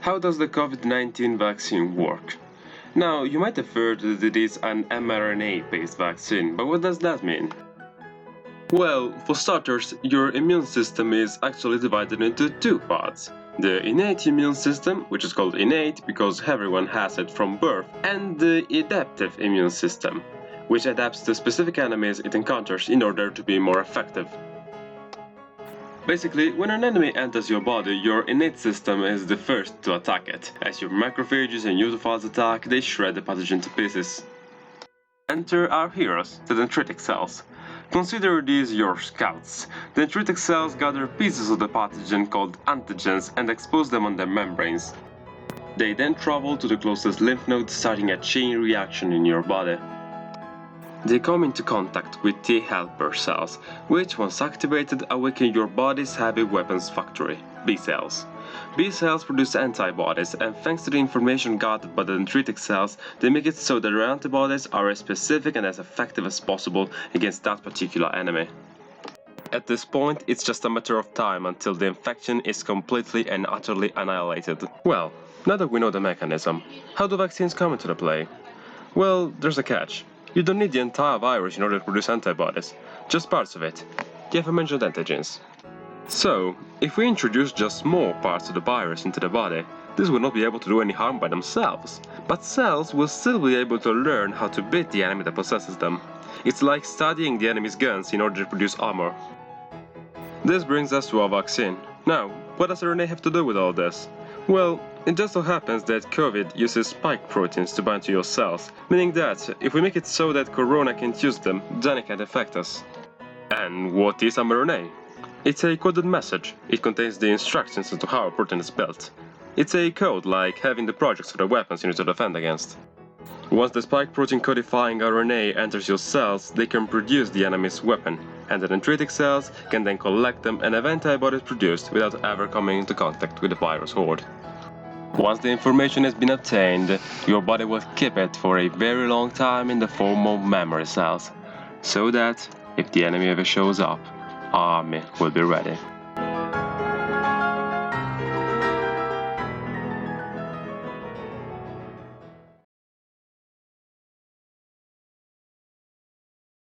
How does the COVID-19 vaccine work? Now, you might have heard that it is an mRNA-based vaccine, but what does that mean? Well, for starters, your immune system is actually divided into two parts. The innate immune system, which is called innate because everyone has it from birth, and the adaptive immune system, which adapts to specific enemies it encounters in order to be more effective. Basically, when an enemy enters your body, your innate system is the first to attack it. As your macrophages and neutrophils attack, they shred the pathogen to pieces. Enter our heroes, the dendritic cells. Consider these your scouts. Dendritic cells gather pieces of the pathogen called antigens and expose them on their membranes. They then travel to the closest lymph node, starting a chain reaction in your body. They come into contact with T helper cells, which once activated awaken your body's heavy weapons factory, B cells. B cells produce antibodies, and thanks to the information gathered by the dendritic cells, they make it so that their antibodies are as specific and as effective as possible against that particular enemy. At this point, it's just a matter of time until the infection is completely and utterly annihilated. Well, now that we know the mechanism, how do vaccines come into play? Well, there's a catch. You don't need the entire virus in order to produce antibodies, just parts of it, the aforementioned antigens. So, if we introduce just small parts of the virus into the body, this will not be able to do any harm by themselves, but cells will still be able to learn how to beat the enemy that possesses them. It's like studying the enemy's guns in order to produce armor. This brings us to our vaccine. Now, what does RNA have to do with all this? Well, it just so happens that COVID uses spike proteins to bind to your cells, meaning that if we make it so that Corona can't use them, then it can't affect us. And what is mRNA? It's a coded message. It contains the instructions as to how a protein is built. It's a code like having the projects for the weapons you need to defend against. Once the spike protein codifying RNA enters your cells, they can produce the enemy's weapon, and the dendritic cells can then collect them and have antibodies produced without ever coming into contact with the virus horde. Once the information has been obtained, your body will keep it for a very long time in the form of memory cells, so that if the enemy ever shows up, our army will be ready.